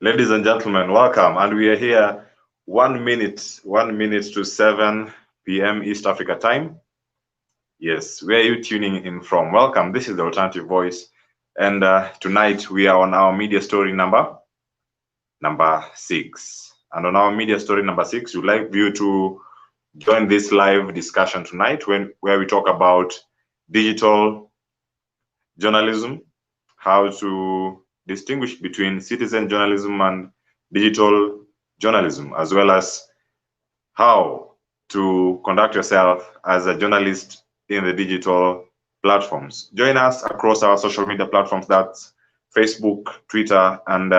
Ladies and gentlemen, welcome. And we are here 1 minute to 7 p.m. East Africa time. Yes, where are you tuning in from? Welcome. This is the Alternative Voice. And tonight we are on our media story number 6. And on our media story number 6, we'd like you to join this live discussion tonight where we talk about digital journalism, how to distinguish between citizen journalism and digital journalism, as well as how to conduct yourself as a journalist in the digital platforms. Join us across our social media platforms, that's Facebook, Twitter, and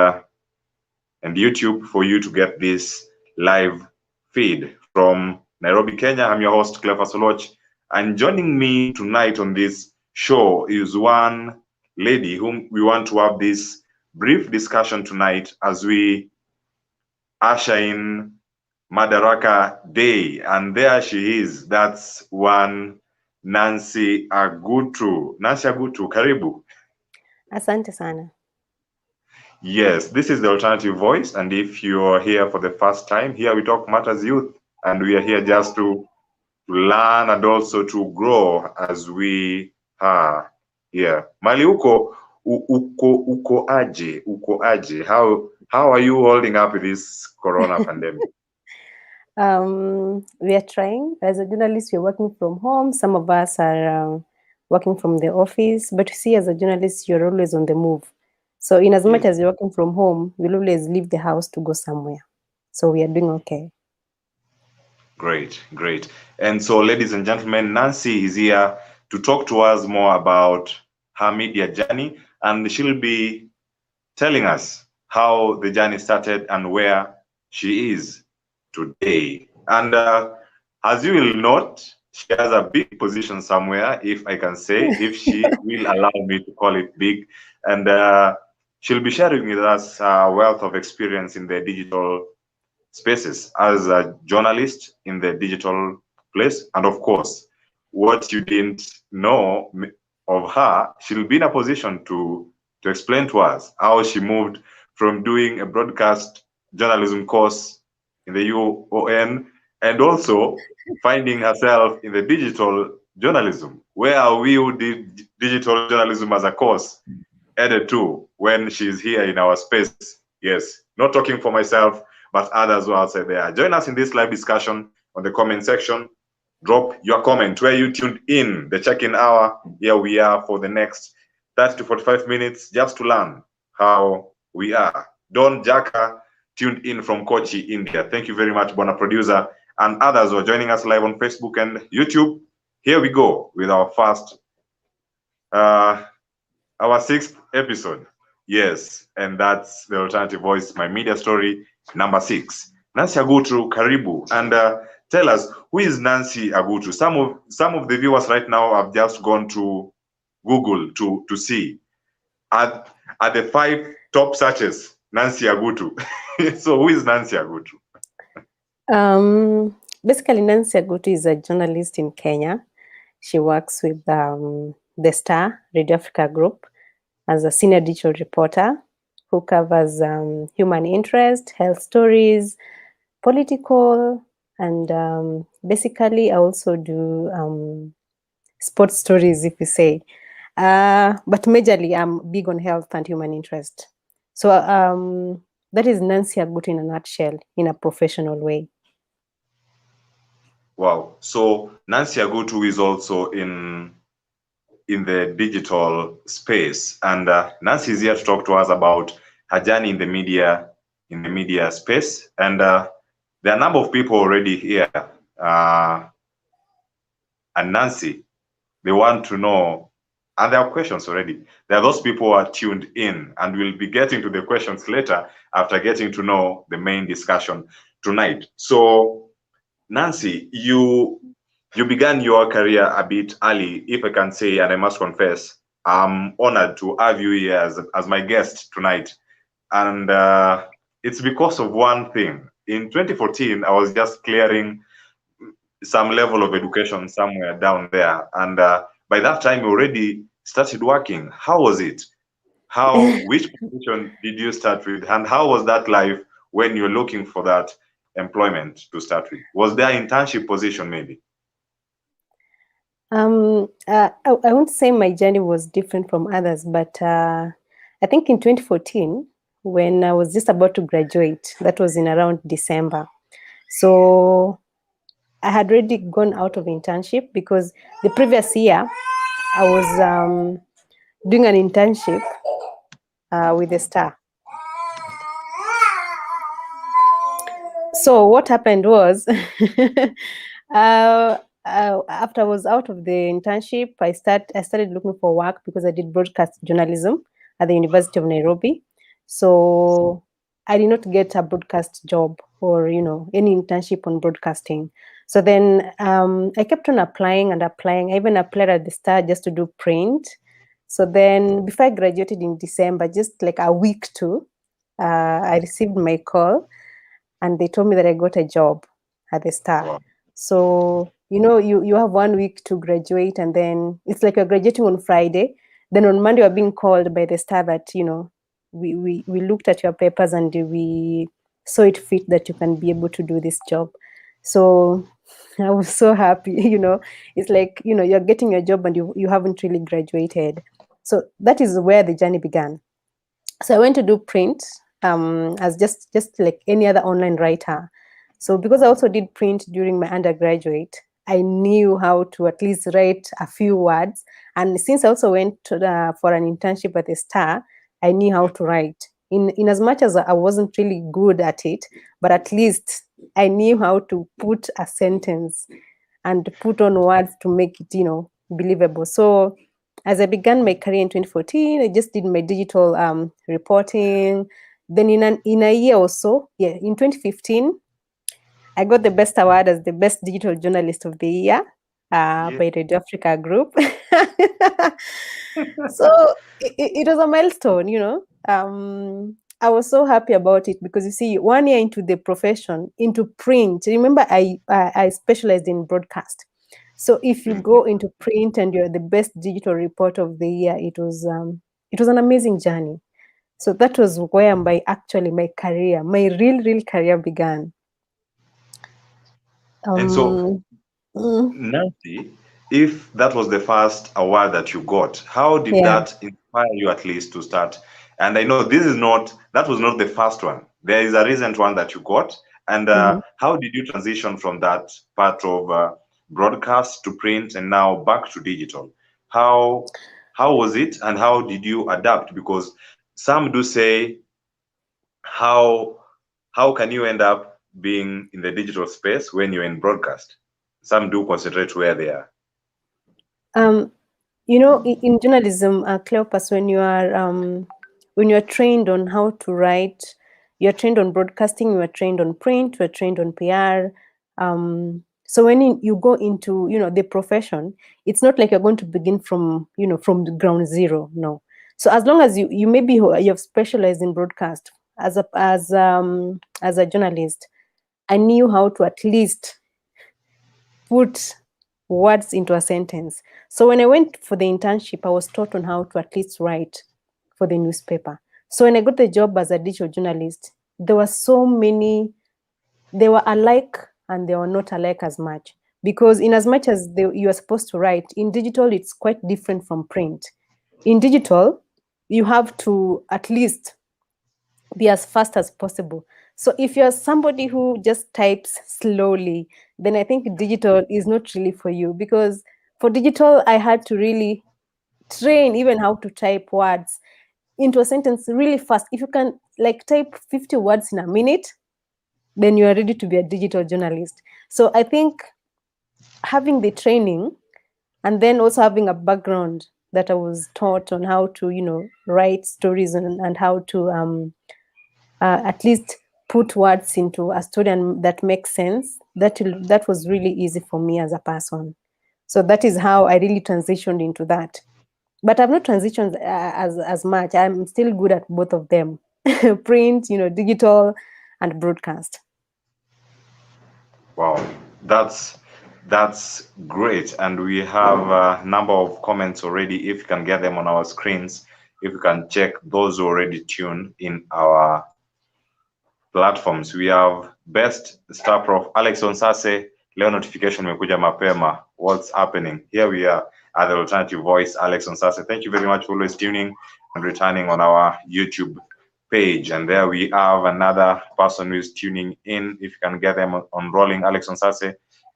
YouTube, for you to get this live feed from Nairobi, Kenya. I'm your host, Clever Soloch, and joining me tonight on this show is one lady whom we want to have this brief discussion tonight as we usher in Madaraka Day. And there she is. That's one Nancy Agutu. Nancy Agutu, karibu. Asante sana. Yes, this is the Alternative Voice, and if you're here for the first time, here we talk matters youth, and we are here just to learn and also to grow as we are here. Mali uko aje? How are you holding up with this corona pandemic? We are trying. As a journalist, we're working from home. Some of us are working from the office. But you see, as a journalist, you're always on the move. So in as much as you're working from home, we'll always leave the house to go somewhere. So we are doing okay. Great. And so, ladies and gentlemen, Nancy is here to talk to us more about her media journey, and she'll be telling us how the journey started and where she is today. And as you will note, she has a big position somewhere, if I can say, if she will allow me to call it big. And she'll be sharing with us a wealth of experience in the digital spaces as a journalist in the digital place. And of course, what you didn't know of her, she'll be in a position to explain to us how she moved from doing a broadcast journalism course in the UON and also finding herself in the digital journalism. Where are we who did digital journalism as a course added to when she's here in our space? Yes, not talking for myself, but others who are outside there. Join us in this live discussion on the comment section. Drop your comment where you tuned in, the check-in hour. Here we are for the next 30 to 45 minutes just to learn how we are. Don Jaka tuned in from Kochi, India. Thank you very much, Bona Producer, and others who are joining us live on Facebook and YouTube. Here we go with our first, our 6th episode. Yes, and that's the Alternative Voice, my media story number 6. Nancy Agutu, karibu, and tell us, who is Nancy Agutu? Some of the viewers right now have just gone to Google to see are the 5 top searches Nancy Agutu. So who is Nancy Agutu? Basically, Nancy Agutu is a journalist in Kenya. She works with the Star Radio Africa Group as a senior digital reporter who covers human interest, health stories, political, and basically I also do sports stories, if you say. But majorly, I'm big on health and human interest. So that is Nancy Agutu in a nutshell, in a professional way. Wow. So Nancy Agutu is also in the digital space, and Nancy is here to talk to us about her journey in the media space. And there are a number of people already here. And Nancy, they want to know, and there are questions already. There are those people who are tuned in, and we'll be getting to the questions later after getting to know the main discussion tonight. So, Nancy, you began your career a bit early, if I can say, and I must confess, I'm honored to have you here as my guest tonight. And it's because of one thing. In 2014, I was just clearing some level of education somewhere down there. And by that time, you already started working. How was it? which position did you start with, and how was that life when you're looking for that employment to start with? Was there internship position maybe? I won't say my journey was different from others, but I think in 2014, when I was just about to graduate, that was in around December. So I had already gone out of internship because the previous year I was doing an internship with the Star. So what happened was, after I was out of the internship, I started looking for work because I did broadcast journalism at the University of Nairobi. So I did not get a broadcast job or any internship on broadcasting. So then I kept on applying and applying. I even applied at the Star just to do print. So then before I graduated in December, just like a week to, I received my call and they told me that I got a job at the Star. Wow. So, you have 1 week to graduate, and then it's like you're graduating on Friday. Then on Monday, you're being called by the Star that, we looked at your papers and we saw it fit that you can be able to do this job. So I was so happy, it's like, you're getting a job and you haven't really graduated. So that is where the journey began. So I went to do print as just like any other online writer. So because I also did print during my undergraduate, I knew how to at least write a few words. And since I also went to for an internship at the Star, I knew how to write. In as much as I wasn't really good at it, but at least I knew how to put a sentence and put on words to make it, believable. So as I began my career in 2014, I just did my digital reporting. Then in a year or so, in 2015, I got the best award as the best digital journalist of the year by Radio Africa Group. So it was a milestone. I was so happy about it because you see, 1 year into the profession, into print. Remember, I specialized in broadcast. So if you go into print and you're the best digital reporter of the year, it was an amazing journey. So that was where my career, my real career began. And so, Nancy, if that was the first award that you got, how did that inspire you at least to start? And I know that was not the first one. There is a recent one that you got. And how did you transition from that part of broadcast to print and now back to digital? How was it, and how did you adapt? Because some do say, how can you end up being in the digital space when you're in broadcast? Some do concentrate where they are. In journalism, Cleopas, when you are trained on how to write, you are trained on broadcasting, you are trained on print, you are trained on PR. So when you go into the profession, it's not like you're going to begin from the ground zero. No. So as long as you maybe you have specialized in broadcast as a journalist, I knew how to at least put words into a sentence. So when I went for the internship, I was taught on how to at least write for the newspaper. So when I got the job as a digital journalist, there were so many, they were alike and they were not alike as much. Because in as much as you are supposed to write, in digital, it's quite different from print. In digital, you have to at least be as fast as possible. So if you're somebody who just types slowly, then I think digital is not really for you, because for digital, I had to really train even how to type words into a sentence really fast. If you can type 50 words in a minute, then you are ready to be a digital journalist. So I think having the training and then also having a background that I was taught on how to, write stories and how to at least put words into a story and that makes sense, that was really easy for me as a person. So that is how I really transitioned into that. But I've not transitioned as much. I'm still good at both of them, print, digital and broadcast. Wow, that's great. And we have a number of comments already. If you can get them on our screens, if you can check those who already tuned in our platforms. We have best star prof Alex Onsase. Leo notification imekuja mapema. What's happening? Here we are at the alternative voice, Alex Onsase. Thank you very much for always tuning and returning on our YouTube page. And there we have another person who is tuning in. If you can get them on rolling, Alex Onsase.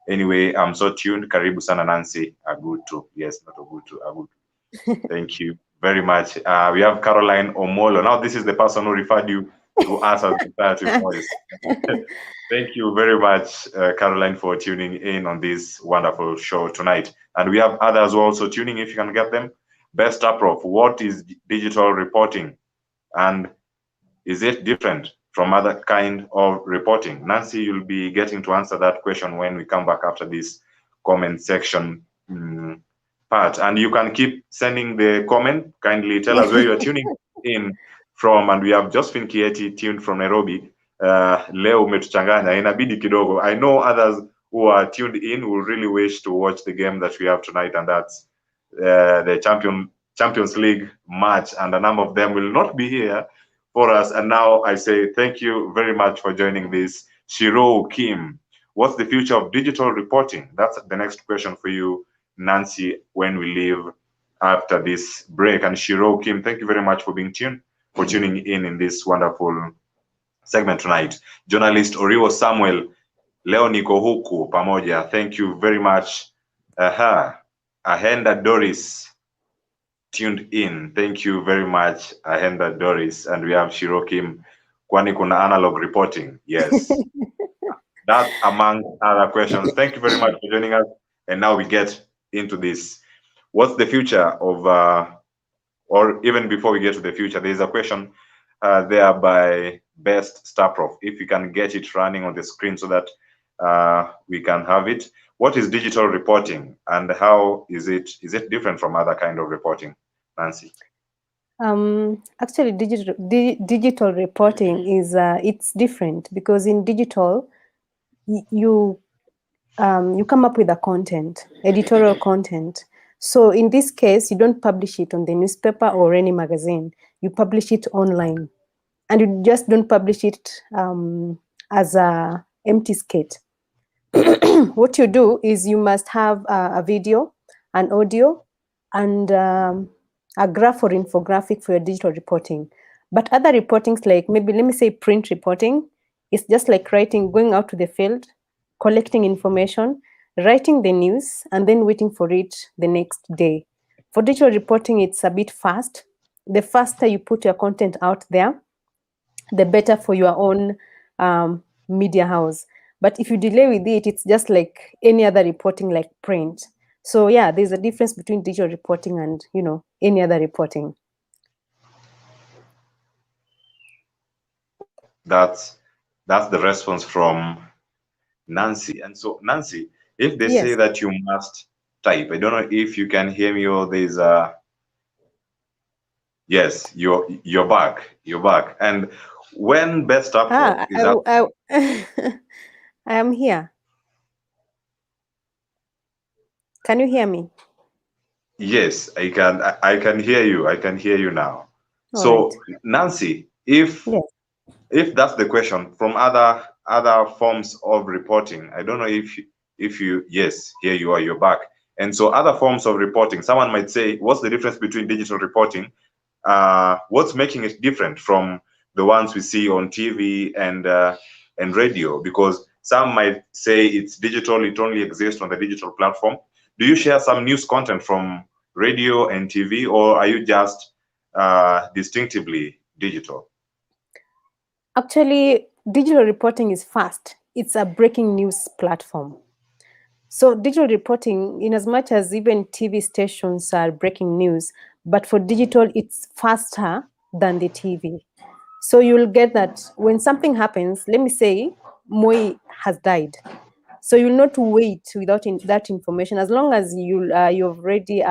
Anyway, I'm so tuned. Karibu sana Nancy Agutu. Yes, not Agutu, Agutu. Thank you very much. We have Caroline Omolo. Now this is the person who referred you to us as alternative voice. Thank you very much, Caroline, for tuning in on this wonderful show tonight. And we have others also tuning, if you can get them. Best Prof, what is digital reporting? And is it different from other kind of reporting? Nancy, you'll be getting to answer that question when we come back after this comment section part. And you can keep sending the comment. Kindly tell us where you are tuning in from. And we have Josephine Kieti tuned from Nairobi. Leo umetuchanganya, inabidi kidogo. I know others who are tuned in will really wish to watch the game that we have tonight, and that's the Champions League match, and a number of them will not be here for us. And now I say thank you very much for joining this. Shiro Kim, what's the future of digital reporting? That's the next question for you, Nancy, when we leave after this break. And Shiro Kim, thank you very much for being tuned, for tuning in this wonderful segment tonight. Journalist Oriwo Samuel, leo niko huku pamoja. Thank you very much. Ahenda Doris tuned in. Thank you very much, Ahenda Doris. And we have Shiro Kim, kwani kuna analog reporting. Yes. That among other questions. Thank you very much for joining us. And now we get into this. What's the future of, or even before we get to the future, there's a question there by Best Star Prof. If you can get it running on the screen so that we can have it. What is digital reporting, and how is it different from other kind of reporting, Nancy? Actually, digital reporting is it's different, because in digital you come up with a content, editorial content. So in this case, you don't publish it on the newspaper or any magazine. You publish it online, and you just don't publish it as a empty skit. What you do is you must have a video, an audio, and a graph or infographic for your digital reporting. But other reportings, like maybe, let me say, print reporting, it's just like writing, going out to the field, collecting information, writing the news, and then waiting for it the next day. For digital reporting, it's a bit fast. The faster you put your content out there, the better for your own media house. But if you delay with it, it's just like any other reporting, like print. So yeah, there's a difference between digital reporting and, you know, any other reporting. That's the response from Nancy. And so, Nancy, if they say that you must type, I don't know if you can hear me, or there's a yes, you're back. You're back. And when Best Up is up, I am here. Can you hear me? Yes, I can hear you. I can hear you now. All so right. Nancy, if that's the question, from other forms of reporting, I don't know if you yes, here you are, you're back. And so other forms of reporting, someone might say, what's the difference between digital reporting? What's making it different from the ones we see on TV and radio? Because some might say it's digital, it only exists on the digital platform. Do you share some news content from radio and TV, or are you just distinctively digital? Actually, digital reporting is fast. It's a breaking news platform. So digital reporting, in as much as even TV stations are breaking news, but for digital, it's faster than the TV. So you'll get that when something happens, let me say Moi has died. So you'll not wait without that information. As long as you've already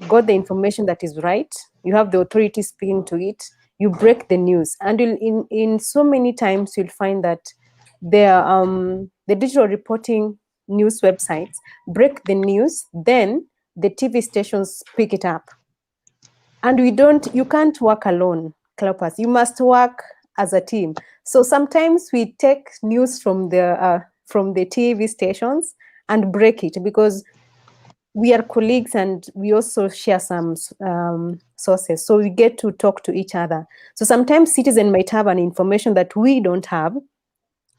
got the information that is right, you have the authority speaking to it, you break the news. And in so many times, you'll find that the digital reporting news websites break the news, then the TV stations pick it up. And you can't work alone, Cleopas. You must work as a team. So sometimes we take news from the TV stations and break it, because we are colleagues and we also share some sources. So we get to talk to each other. So sometimes Citizen might have an information that we don't have.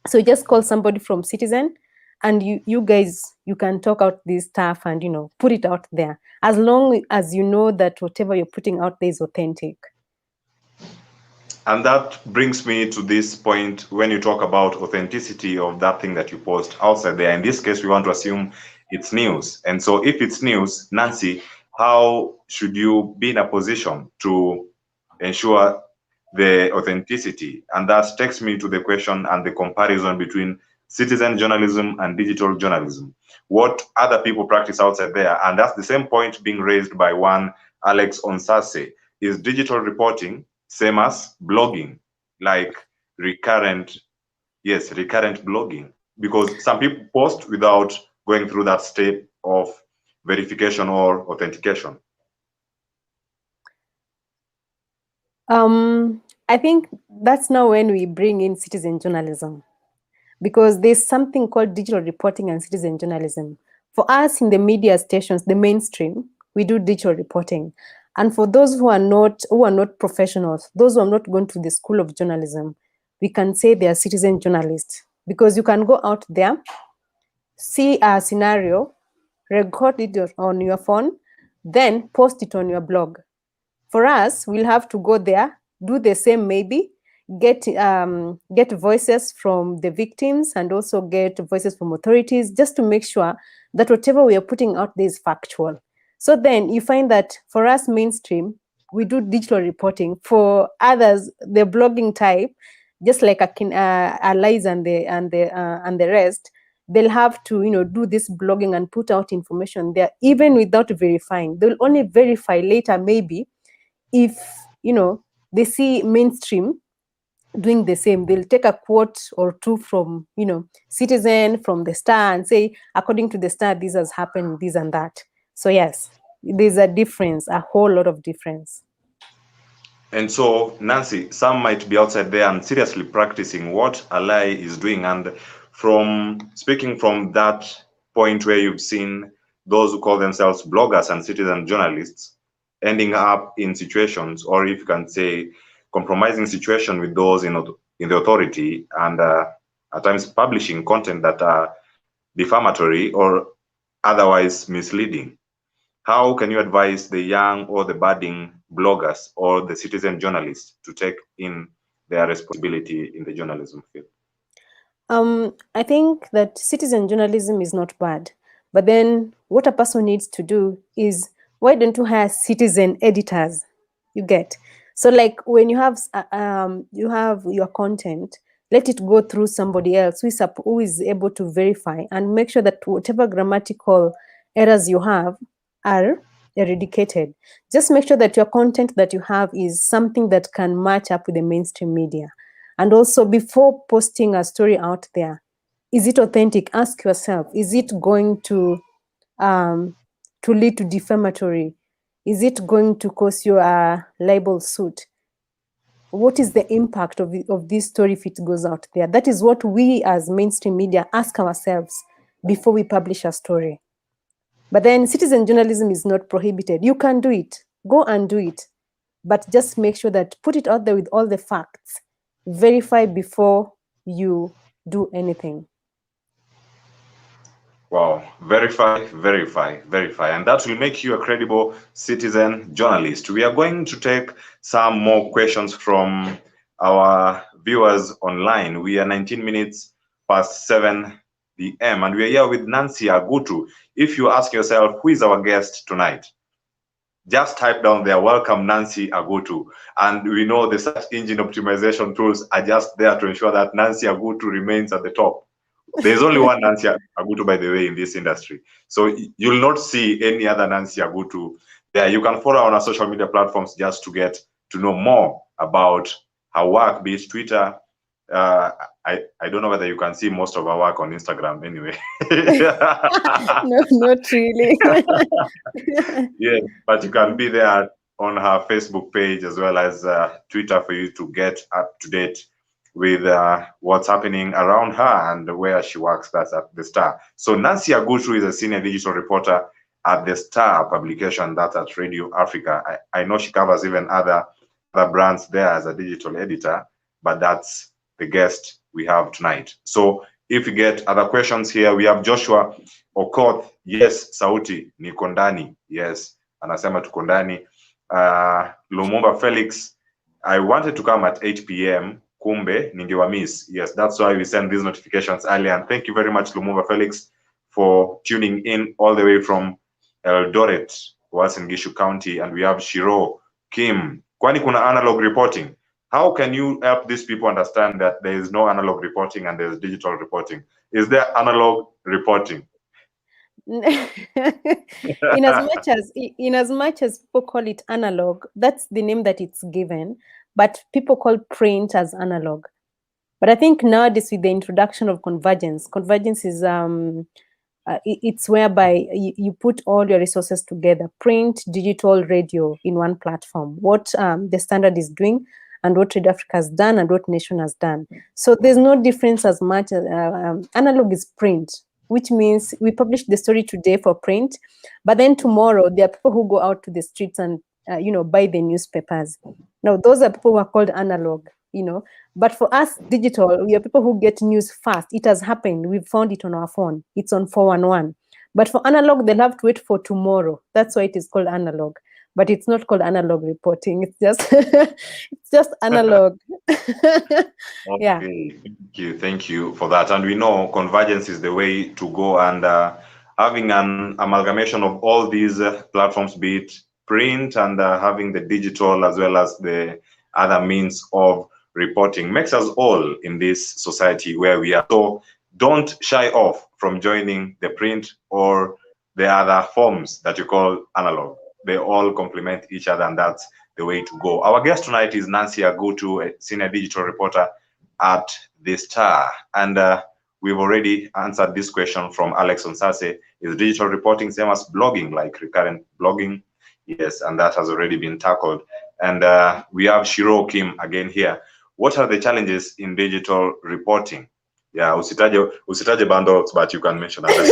So you just call somebody from Citizen, and you guys, you can talk out this stuff and, put it out there, as long as you know that whatever you're putting out there is authentic. And that brings me to this point when you talk about authenticity of that thing that you post outside there. In this case, we want to assume it's news. And so if it's news, Nancy, how should you be in a position to ensure the authenticity? And that takes me to the question and the comparison between citizen journalism and digital journalism. What other people practice outside there? And that's the same point being raised by one Alex Onsase. Is digital reporting same as blogging, like recurrent blogging? Because some people post without going through that step of verification or authentication. I think that's now when we bring in citizen journalism, because there's something called digital reporting and citizen journalism. For us in the media stations, the mainstream, we do digital reporting. And for those who are not professionals, those who are not going to the school of journalism, we can say they are citizen journalists, because you can go out there, see a scenario, record it on your phone, then post it on your blog. For us, we'll have to go there, do the same, maybe get voices from the victims and also get voices from authorities, just to make sure that whatever we are putting out there is factual. So then you find that for us mainstream, we do digital reporting. For others, the blogging type, just like Liz and the rest, they'll have to do this blogging and put out information there, even without verifying. They'll only verify later, maybe, if they see mainstream doing the same. They'll take a quote or two from Citizen, from the Star, and say, according to the Star, this has happened, this and that. So yes, there's a difference, a whole lot of difference. And so, Nancy, some might be outside there and seriously practicing what Ally is doing. And from speaking from that point where you've seen those who call themselves bloggers and citizen journalists ending up in situations, or if you can say, compromising situation with those in the authority, and at times publishing content that are defamatory or otherwise misleading. How can you advise the young or the budding bloggers or the citizen journalists to take in their responsibility in the journalism field? I think that citizen journalism is not bad, but then what a person needs to do is, why don't you hire citizen editors? You get? So like when you have your content, let it go through somebody else who is able to verify and make sure that whatever grammatical errors you have are eradicated. Just make sure that your content that you have is something that can match up with the mainstream media. And also, before posting a story out there, is it authentic? Ask yourself, is it going to lead to defamatory? Is it going to cause you a libel suit? What is the impact of this story if it goes out there? That is what we as mainstream media ask ourselves before we publish a story. But then citizen journalism is not prohibited. You can do it. Go and do it. But just make sure that put it out there with all the facts. Verify before you do anything. Wow, verify, verify, verify. And that will make you a credible citizen journalist. We are going to take some more questions from our viewers online. We are 19 minutes past 7 p.m. and we are here with Nancy Agutu. If you ask yourself, who is our guest tonight? Just type down there, welcome Nancy Agutu. And we know the search engine optimization tools are just there to ensure that Nancy Agutu remains at the top. There's only one Nancy Agutu, by the way, in this industry. So you'll not see any other Nancy Agutu there. You can follow on our social media platforms just to get to know more about her work, be it Twitter. I don't know whether you can see most of our work on Instagram anyway. No, not really. Yeah, but you can be there on her Facebook page as well as Twitter for you to get up to date with what's happening around her and where she works. That's at the Star. So Nancy Agutu is a senior digital reporter at the Star publication. That's at Radio Africa. I know she covers even other brands there as a digital editor, but that's the guest we have tonight. So if you get other questions here, we have Joshua Okoth. Yes, sauti niko ndani. Yes, anasema tuko ndani. Lumumba Felix, I wanted to come at 8 p.m. Kumbe ningewa miss. Yes, that's why we send these notifications earlier. And thank you very much, Lumumba Felix, for tuning in all the way from Eldoret, Uasin Gishu County. And we have Shiro Kim. Kwani kuna analog reporting? How can you help these people understand that there is no analog reporting and there is digital reporting? Is there analog reporting? in as much as people call it analog, that's the name that it's given, but people call print as analog. But I think nowadays with the introduction of convergence is it's whereby you put all your resources together, print, digital, radio in one platform. What the Standard is doing and what Trade Africa has done and what Nation has done. So there's no difference as much. Analog is print, which means we publish the story today for print, but then tomorrow there are people who go out to the streets and buy the newspapers. Now those are people who are called analog, but for us digital, we are people who get news fast. It has happened. We've found it on our phone. It's on 411. But for analog, they'll have to wait for tomorrow. That's why it is called analog. But it's not called analog reporting. It's just it's just analog. Yeah. Okay. Thank you for that. And we know convergence is the way to go, and having an amalgamation of all these platforms, be it print and having the digital as well as the other means of reporting, makes us all in this society where we are. So don't shy off from joining the print or the other forms that you call analog. They all complement each other, and that's the way to go. Our guest tonight is Nancy Agutu, a senior digital reporter at the Star. And we've already answered this question from Alex Onsase. Is digital reporting same as blogging, like recurrent blogging? Yes, and that has already been tackled. And we have Shiro Kim again here. What are the challenges in digital reporting? Yeah, usitaje bundles, but you can mention others.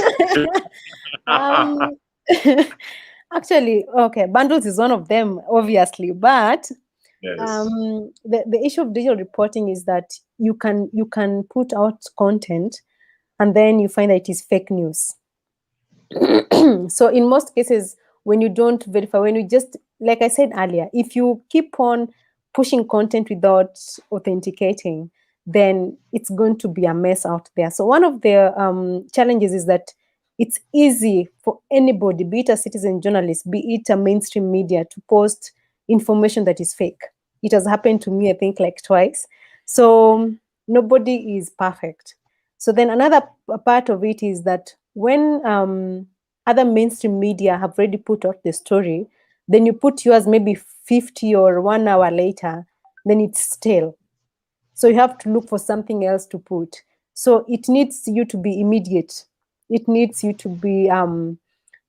Actually, okay, bundles is one of them, obviously, but yes. The issue of digital reporting is that you can put out content and then you find that it is fake news. So in most cases, when you don't verify, when you just, like I said earlier, if you keep on pushing content without authenticating, then it's going to be a mess out there. So one of the challenges is that it's easy for anybody, be it a citizen journalist, be it a mainstream media, to post information that is fake. It has happened to me, I think, like twice. So nobody is perfect. So then another part of it is that when other mainstream media have already put out the story, then you put yours maybe 50 or 1 hour later, then it's stale. So you have to look for something else to put. So it needs you to be immediate. It needs you to be to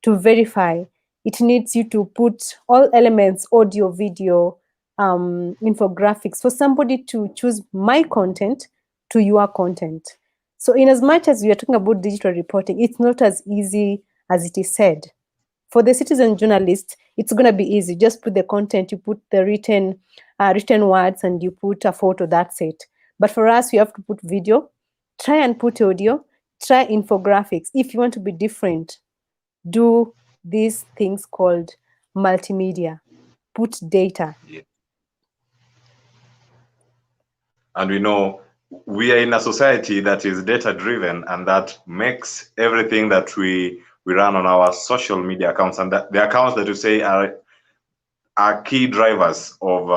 verify. It needs you to put all elements, audio, video, infographics, for somebody to choose my content to your content. So in as much as we are talking about digital reporting, it's not as easy as it is said. For the citizen journalist, it's going to be easy. Just put the content, you put the written words, and you put a photo, that's it. But for us, you have to put video, try and put audio, try infographics. If you want to be different, do these things called multimedia. Put data. Yeah. And we know we are in a society that is data driven, and that makes everything that we run on our social media accounts, and that the accounts that you say are key drivers of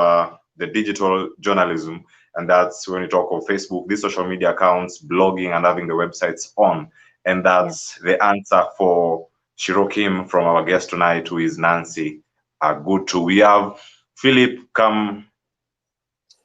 the digital journalism. And that's when you talk of Facebook, these social media accounts, blogging, and having the websites on. And that's the answer for Shiro Kim from our guest tonight, who is Nancy Agutu. We have Philip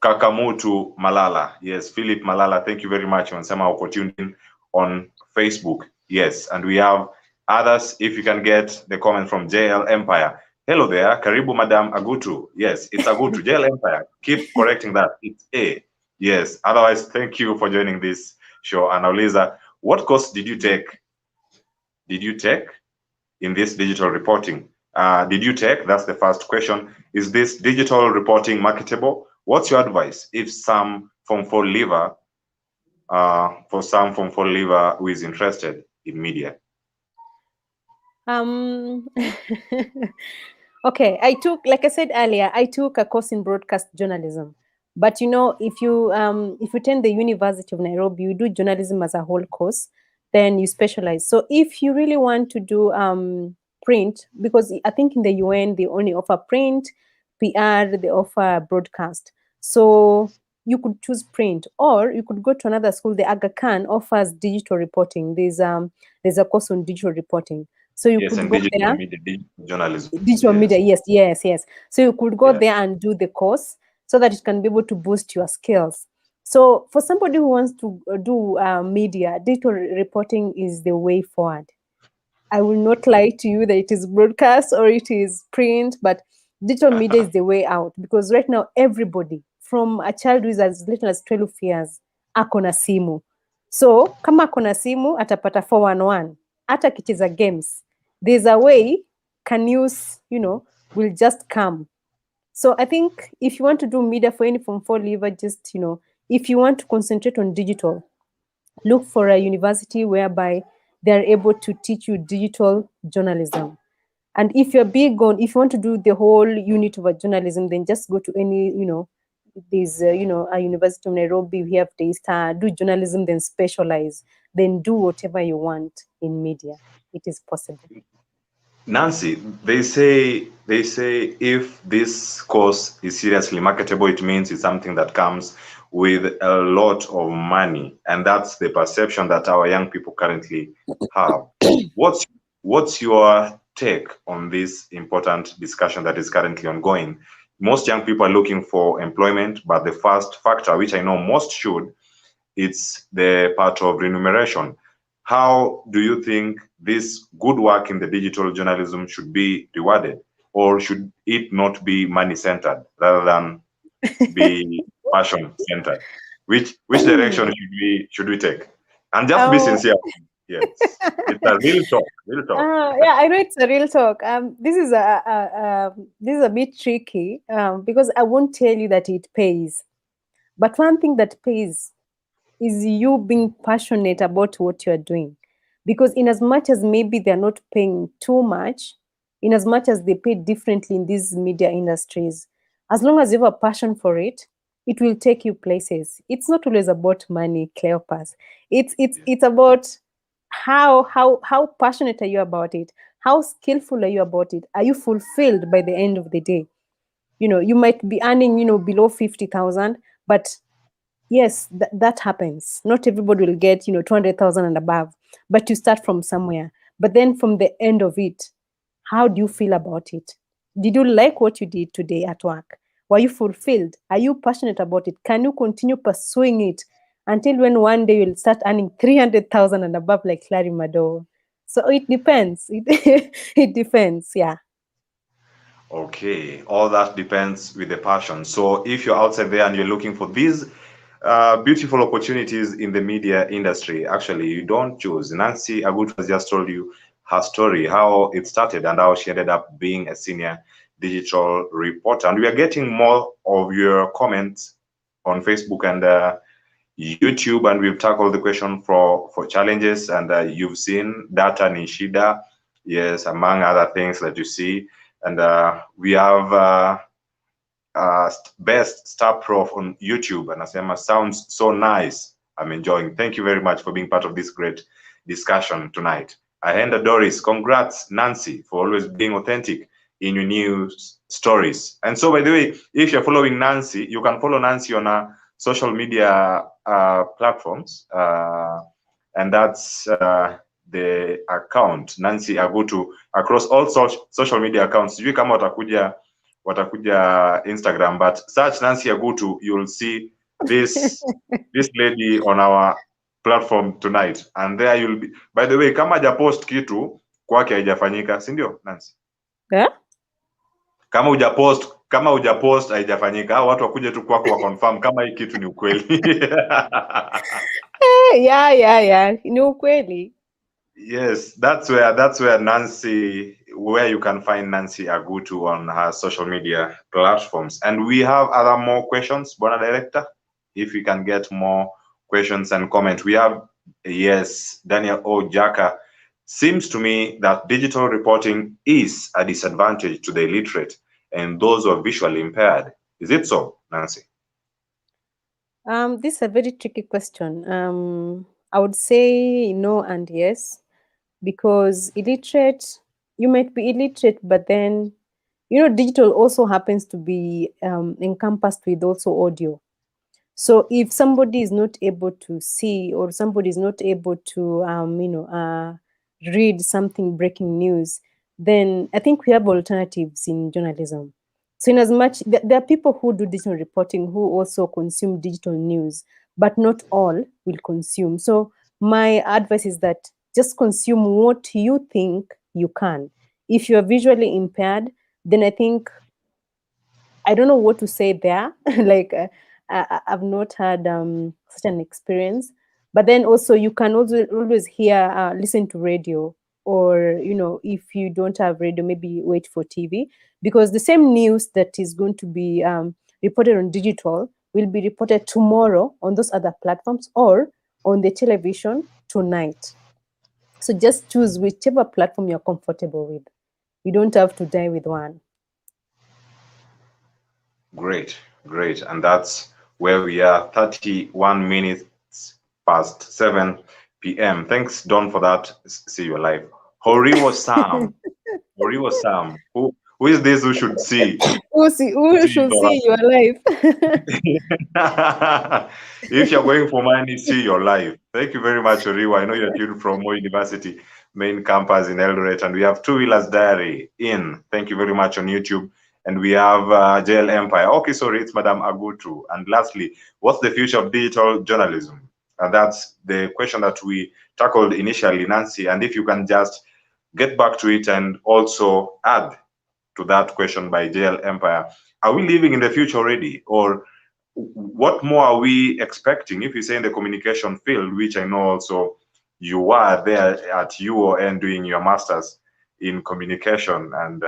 Kakamutu Malala. Yes, Philip Malala, thank you very much on some opportunity on Facebook. Yes, and we have others. If you can get the comment from JL Empire. Hello there, karibu Madam Agutu. Yes, it's Agutu. Jail Empire. Keep correcting that. It's A. Yes. Otherwise, thank you for joining this show. And Auliza, what course did you take? Did you take in this digital reporting? Did you take? That's the first question. Is this digital reporting marketable? What's your advice if some Form 4 leaver, for some Form 4 leaver who is interested in media? Okay, I took, like I said earlier, I took a course in broadcast journalism. But you know, if you attend the University of Nairobi, you do journalism as a whole course, then you specialize. So if you really want to do print, because I think in the UN they only offer print, PR, they offer broadcast. So you could choose print, or you could go to another school. The Aga Khan offers digital reporting. There's a course on digital reporting. So you Yes, could and go digital there. media, digital journalism. Digital media, yes. So you could go Yes. there and do the course so that it can be able to boost your skills. So for somebody who wants to do media, digital reporting is the way forward. I will not lie to you that it is broadcast or it is print, but digital media is the way out, because right now everybody, from a child who is as little as 12 years, ako na simu. So kama ako na simu atapata 411, hata kicheza games. There's a way news, will just come. So I think if you want to do media for any Form 4 leaver, just, if you want to concentrate on digital, look for a university whereby they're able to teach you digital journalism. And if you're big on, if you want to do the whole unit of a journalism, then just go to any, there's, a University of Nairobi, we have Daystar, do journalism, then specialize, then do whatever you want in media. It is possible. Nancy, they say if this course is seriously marketable, it means it's something that comes with a lot of money, and that's the perception that our young people currently have. What's your take on this important discussion that is currently ongoing? Most young people are looking for employment, but the first factor, which I know most should, it's the part of remuneration. How do you think this good work in the digital journalism should be rewarded, or should it not be money centered rather than be passion centered? Which direction should we take? And just be sincere. Yes, it's a real talk. Real talk. Yeah, I know it's a real talk. This is a bit tricky because I won't tell you that it pays, but one thing that pays is you being passionate about what you're doing. Because in as much as maybe they're not paying too much, in as much as they pay differently in these media industries, as long as you have a passion for it, it will take you places. It's not always about money, Cleopas. It's about how passionate are you about it? How skillful are you about it? Are you fulfilled by the end of the day? You might be earning, below 50,000, but yes, that happens. Not everybody will get, 200,000 and above, but you start from somewhere. But then from the end of it, how do you feel about it? Did you like what you did today at work? Were you fulfilled? Are you passionate about it? Can you continue pursuing it until when one day you'll start earning 300,000 and above like Larry Madowo? So it depends. It depends, yeah. Okay, all that depends with the passion. So if you're outside there and you're looking for these beautiful opportunities in the media industry, actually, you don't choose. Nancy Agutu has just told you her story, how it started and how she ended up being a senior digital reporter. And we are getting more of your comments on Facebook and YouTube, and we've tackled the question for challenges, and you've seen data Nishida, yes, among other things that you see. And we have best star prof on YouTube, and Asema sounds so nice. I'm enjoying. Thank you very much for being part of this great discussion tonight. Ahenda Doris, congrats Nancy for always being authentic in your news stories. And so, by the way, if you're following Nancy, you can follow Nancy on social media platforms, and that's the account Nancy Agutu across all social media accounts. Sijui kama watakuja Instagram, but search Nancy Agutu, you'll see this lady on our platform tonight, and there you'll be. By the way, kama hajapost kitu kwake haijafanyika, si ndio Nancy? Yeah? kama hujapost haijafanyika. Hao watu wakuje tu kwako wa confirm kama hii kitu ni ukweli. Yeah, ni ukweli. Yes, that's where where you can find Nancy Agutu on her social media platforms. And we have other more questions, Bona Director. If we can get more questions and comments. We have, yes, Daniel O. Jaka. Seems to me that digital reporting is a disadvantage to the illiterate and those who are visually impaired. Is it so, Nancy? This is a very tricky question. I would say no and yes, because illiterate, you might be illiterate, but then, digital also happens to be encompassed with also audio. So if somebody is not able to see, or somebody is not able to, read something breaking news, then I think we have alternatives in journalism. So in as much, there are people who do digital reporting who also consume digital news, but not all will consume. So my advice is that just consume what you think you can. If you are visually impaired, then I think, I don't know what to say there. Like, I've not had such an experience. But then also, you can also always listen to radio, or if you don't have radio, maybe wait for TV, because the same news that is going to be reported on digital will be reported tomorrow on those other platforms or on the television tonight. So just choose whichever platform you're comfortable with. You don't have to die with one. Great. And that's where we are, 31 minutes past 7 p.m. Thanks, Don, for that. See you live. Horiwo Sam. Who is this who should see? Who should see your life? If you're going for money, see your life. Thank you very much, Horiwo. I know you're tuned from Moi University main campus in Eldoret, and we have Two Wheelers Diary in. Thank you very much on YouTube. And we have JL Empire. Okay, sorry, it's Madam Agutu. And lastly, what's the future of digital journalism? And that's the question that we tackled initially, Nancy. And if you can just get back to it and also add to that question by JL Empire, are we living in the future already? Or what more are we expecting? If you say in the communication field, which I know also you are there at UON doing your master's in communication, and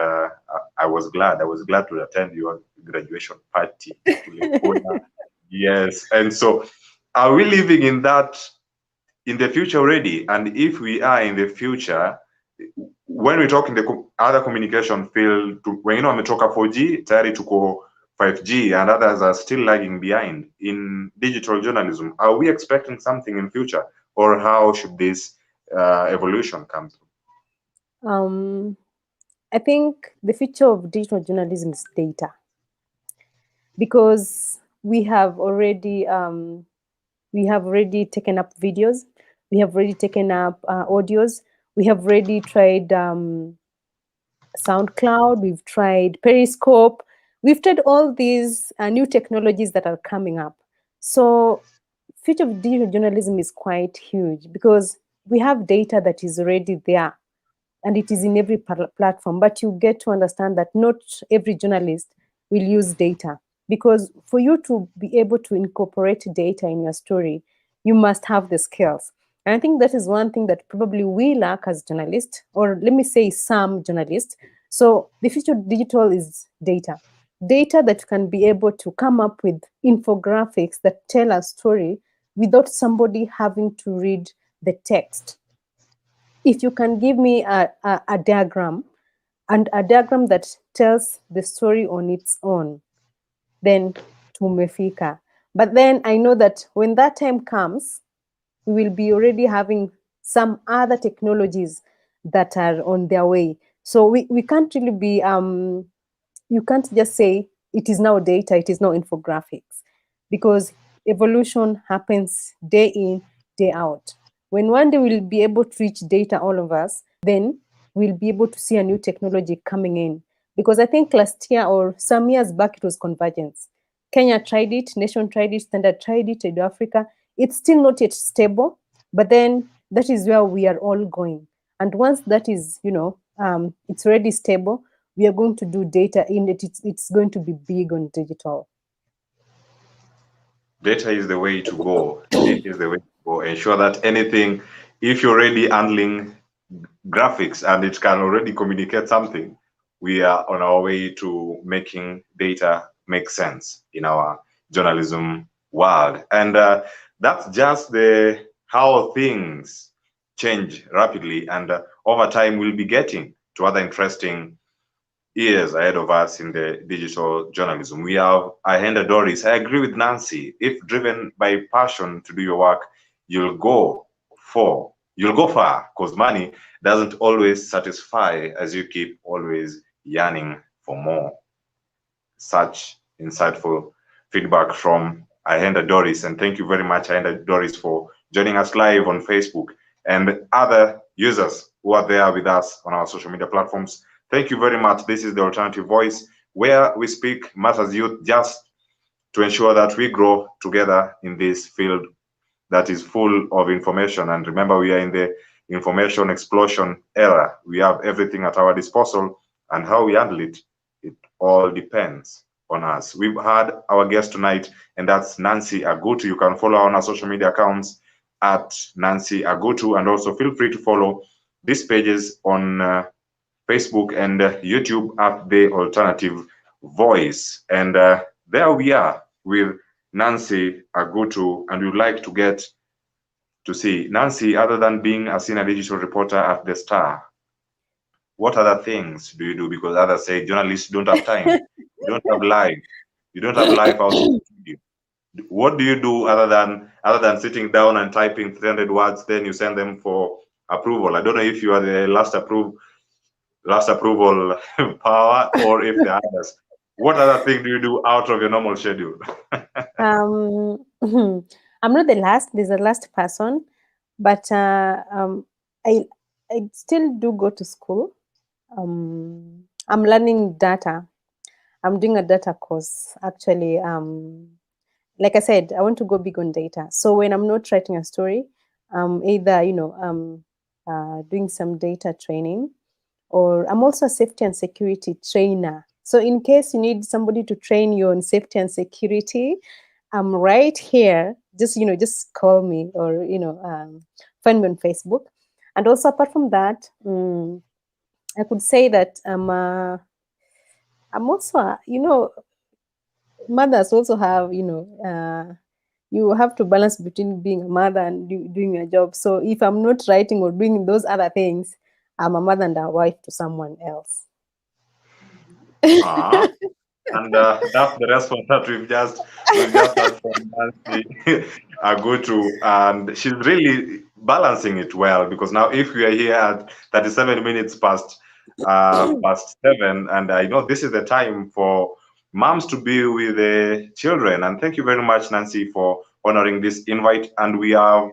I was glad to attend your graduation party. Yes, and so are we living in that in the future already? And if we are in the future, when we talk in the other communication field, when ametoka 4G tayari tuko 5G, and others are still lagging behind in digital journalism, are we expecting something in future, or how should this evolution come through? I think the future of digital journalism is data, because we have already taken up videos, we have already taken up audios, we have already tried SoundCloud, we've tried Periscope, we've tried all these new technologies that are coming up. So future of digital journalism is quite huge, because we have data that is already there and it is in every platform. But you get to understand that not every journalist will use data, because for you to be able to incorporate data in your story, you must have the skills. And I think that is one thing that probably we lack as journalists, or let me say some journalists. So the future of digital is data that can be able to come up with infographics that tell a story without somebody having to read the text. If you can give me a diagram, and a diagram that tells the story on its own, then tumefika. But then I know that when that time comes, we will be already having some other technologies that are on their way. So we can't really be, you can't just say it is now data, it is now infographics, because evolution happens day in, day out. When one day we'll be able to reach data, all of us, then we'll be able to see a new technology coming in. Because I think last year or some years back, it was convergence. Kenya tried it, Nation tried it, Standard tried it, Edo Africa. It's still not yet stable, but then that is where we are all going. And once that is, it's already stable, we are going to do data in it. It's going to be big on digital. Data is the way to go. Data is the way to go. Ensure that anything, if you're already handling graphics and it can already communicate something, we are on our way to making data make sense in our journalism world. And that's just the how things change rapidly. And over time, we'll be getting to other interesting years ahead of us in the digital journalism. We have Ahenda Doris. I agree with Nancy. If driven by passion to do your work, you'll go far, because money doesn't always satisfy as you keep always yearning for more. Such insightful feedback from Ahenda Doris. And thank you very much, Ahenda Doris, for joining us live on Facebook and other users who are there with us on our social media platforms. Thank you very much. This is the Alternative Voice, where we speak matters youth just to ensure that we grow together in this field that is full of information. And remember, we are in the information explosion era. We have everything at our disposal, and how we handle it, it all depends on us. We've had our guest tonight, and that's Nancy Agutu. You can follow her on our social media accounts at Nancy Agutu, and also feel free to follow these pages on Facebook and YouTube at The Alternative Voice. And there we are with Nancy Agutu, and we'd like to get to see Nancy, other than being a senior digital reporter at The Star, what other things do you do? Because others say journalists don't have time. You don't have life. You don't have life out of the studio. What do you do other than sitting down and typing 300 words, then you send them for approval? I don't know if you are the last approval power, or if the others. What other thing do you do out of your normal schedule? I'm not the last. There's a last person, but I still do go to school. I'm learning data. I'm doing a data course actually. Like I said, I want to go big on data. So when I'm not writing a story, either doing some data training, or I'm also a safety and security trainer. So in case you need somebody to train you on safety and security, I'm right here. Just call me, or find me on Facebook. And also apart from that, I could say that I'm also mothers also have you have to balance between being a mother and doing your job. So if I'm not writing or doing those other things, I'm a mother and a wife to someone else. And that's the response that we've just had from Nancy Agutu, and she's really balancing it well, because now if we are here at 37 minutes past 7, and I know this is the time for moms to be with the children. And thank you very much, Nancy, for honoring this invite. And we have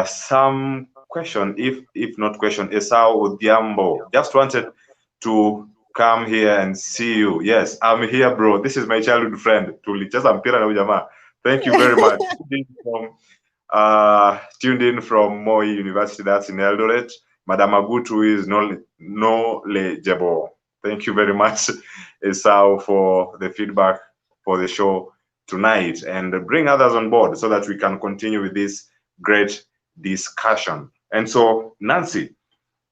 some question, if not question, Esau Odiambo just wanted to come here and see you. Yes, I'm here, bro. This is my childhood friend. Thank you very much. Tuned in from Moi University, that's in Eldoret. Madam Agutu is knowledgeable. Thank you very much, Esau, for the feedback for the show tonight, and bring others on board so that we can continue with this great discussion. And so, Nancy,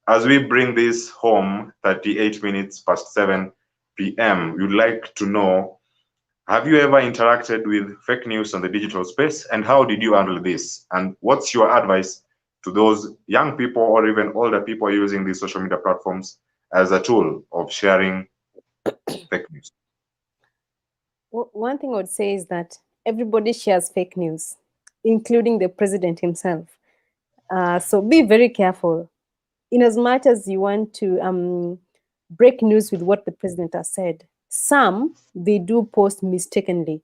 as we bring this home, 38 minutes past 7 p.m., we'd like to know, have you ever interacted with fake news on the digital space, and how did you handle this? And what's your advice to those young people or even older people using these social media platforms as a tool of sharing fake news? One thing I would say is that everybody shares fake news, including the president himself. So be very careful. In as much as you want to break news with what the president has said, some they do post mistakenly,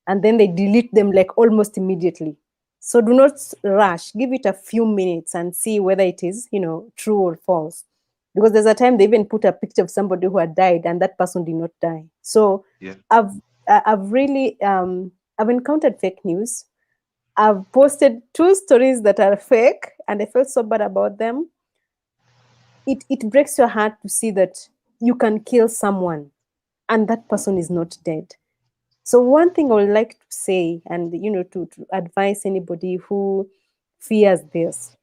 and then they delete them like almost immediately. So do not rush. Give it a few minutes and see whether it is true or false. Because there's a time they even put a picture of somebody who had died, and that person did not die. So Yeah. I've really I've encountered fake news. I've posted 2 stories that are fake, and I felt so bad about them. It breaks your heart to see that you can kill someone and that person is not dead. So one thing I would like to say, and to advise anybody who fears this,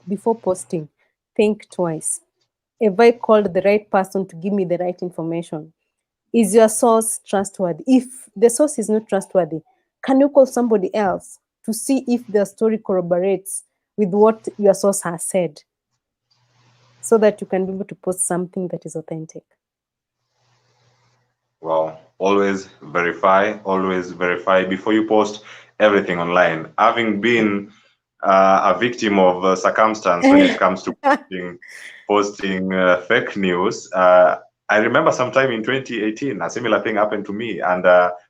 before posting, think twice. Have I called the right person to give me the right information? Is your source trustworthy? If the source is not trustworthy, can you call somebody else to see if their story corroborates with what your source has said, so that you can be able to post something that is authentic? Well, always verify before you post everything online. Having been a victim of circumstance when it comes to posting fake news, I remember sometime in 2018, a similar thing happened to me. And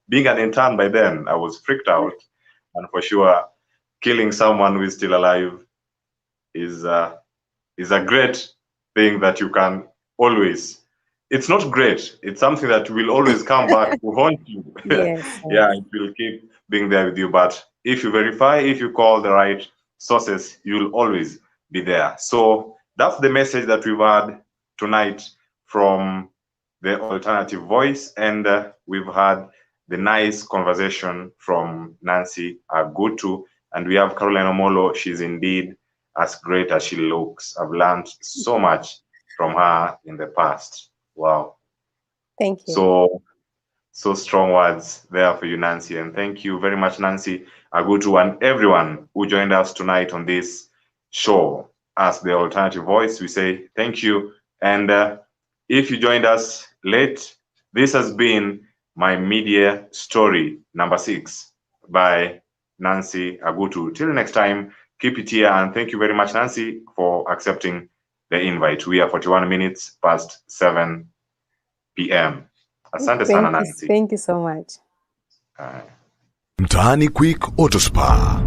being an intern by then, I was freaked out. And for sure, killing someone who is still alive is a great thing that you can always. It's not great. It's something that will always come back to haunt you. Yes. Yeah, it will keep being there with you. But if you verify, if you call the right sources, you'll always be there. So that's the message that we've had tonight from the alternative voice. And we've had the nice conversation from Nancy Agutu. And we have Caroline Omolo. She's indeed as great as she looks. I've learned so much from her in the past. Wow. Thank you. So strong words there for you, Nancy. And thank you very much, Nancy Agutu, and everyone who joined us tonight on this show as the alternative voice. We say thank you. And if you joined us late, this has been My Media Story number 6 by Nancy Agutu. Till next time, keep it here. And thank you very much, Nancy, for accepting the invite. We are 41 minutes past 7 p.m. Asante sana, Nancy. Thank you so much. Mtaani Quick Auto Spa.